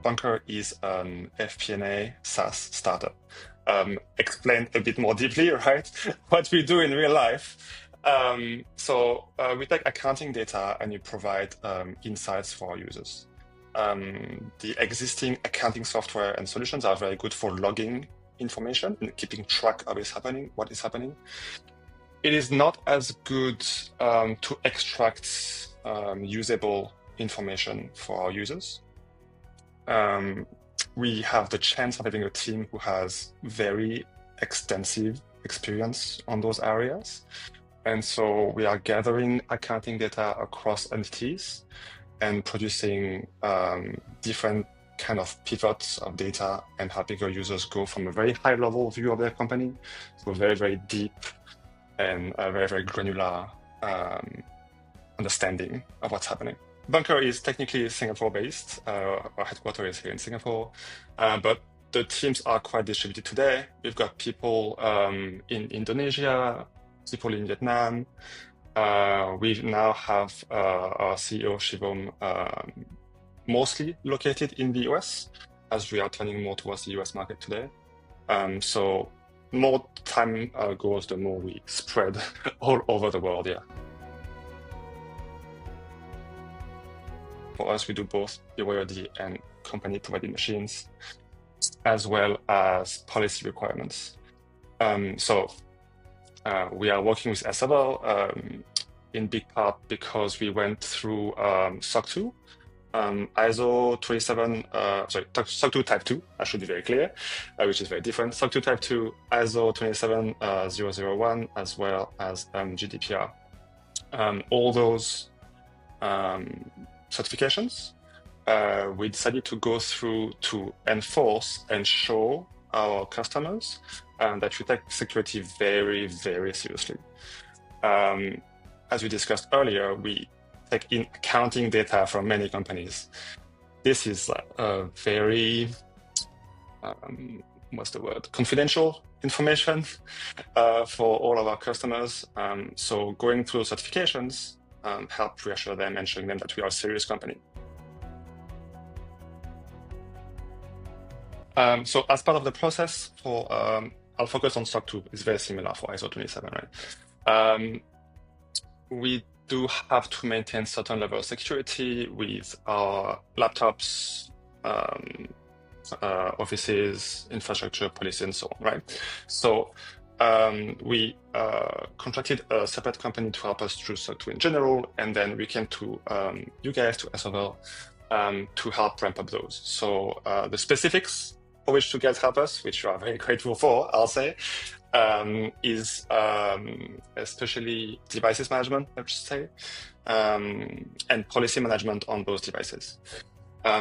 Bunker is an FP&A SaaS startup. Explain a bit more deeply, right? What we do in real life. We take accounting data and we provide insights for our users. The existing accounting software and solutions are very good for logging information and keeping track of what is happening. It is not as good to extract usable information for our users. We have the chance of having a team who has very extensive experience on those areas. And so we are gathering accounting data across entities and producing different kind of pivots of data and helping our users go from a very high level view of their company to a very, very deep and a very, very granular understanding of what's happening. Bunker is technically Singapore-based. Our headquarters is here in Singapore, but the teams are quite distributed today. We've got people in Indonesia, people in Vietnam. We now have our CEO, Shivam, mostly located in the US, as we are turning more towards the US market today. So more time goes, the more we spread all over the world, yeah. For us, we do both BYOD and company-provided machines, as well as policy requirements. We are working with Esevel in big part because we went through SOC 2, ISO 27, SOC 2 Type 2, I should be very clear, which is very different. SOC 2 Type 2, ISO 27001, as well as GDPR. All those certifications we decided to go through to enforce and show our customers that we take security very, very seriously. As we discussed earlier, we take in accounting data from many companies. This is a very, confidential information for all of our customers. So going through certifications help reassure them and showing them that we are a serious company. So as part of the process for, I'll focus on SOC 2. It's very similar for ISO 27, right? We do have to maintain certain level of security with our laptops, offices, infrastructure, policy, and so on, right? So we contracted a separate company to help us through SOC 2 in general, and then we came to you guys, to Esevel, to help ramp up those. So the specifics for which you guys help us, which we are very grateful for, I'll say, is especially devices management, I should say, and policy management on those devices.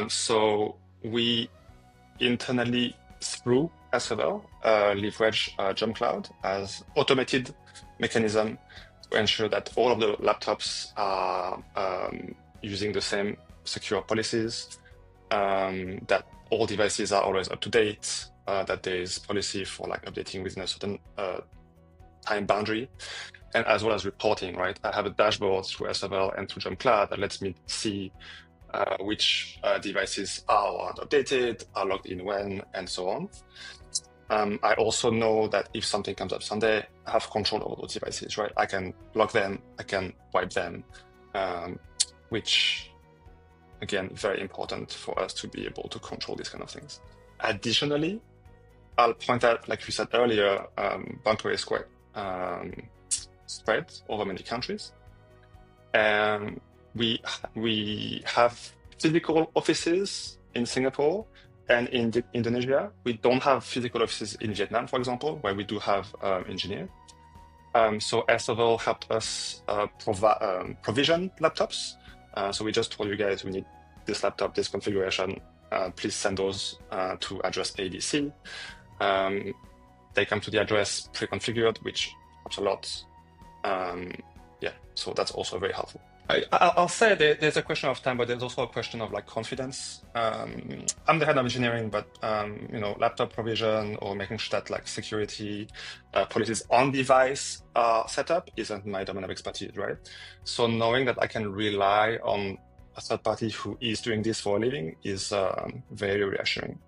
So we internally, through Esevel, leverage JumpCloud as automated mechanism to ensure that all of the laptops are using the same secure policies, that all devices are always up to date, that there is policy for like updating within a certain time boundary, and as well as reporting, right? I have a dashboard through Esevel and through JumpCloud that lets me see which devices are updated, are logged in when, and so on. I also know that if something comes up Sunday, I have control over those devices, right? I can lock them, I can wipe them, which, again, very important for us to be able to control these kind of things. Additionally, I'll point out, like we said earlier, Bunker is quite spread over many countries. And we have physical offices in Singapore and in Indonesia. We don't have physical offices in Vietnam, for example, where we do have engineers. So Esevel helped us provision laptops. So we just told you guys we need this laptop, this configuration. Please send those to address ABC. They come to the address pre-configured, which helps a lot. Yeah, so that's also very helpful. I'll say there's a question of time, but there's also a question of like confidence. I'm the head of engineering, but laptop provision or making sure that like security policies on device set up isn't my domain of expertise, right? So knowing that I can rely on a third party who is doing this for a living is very reassuring.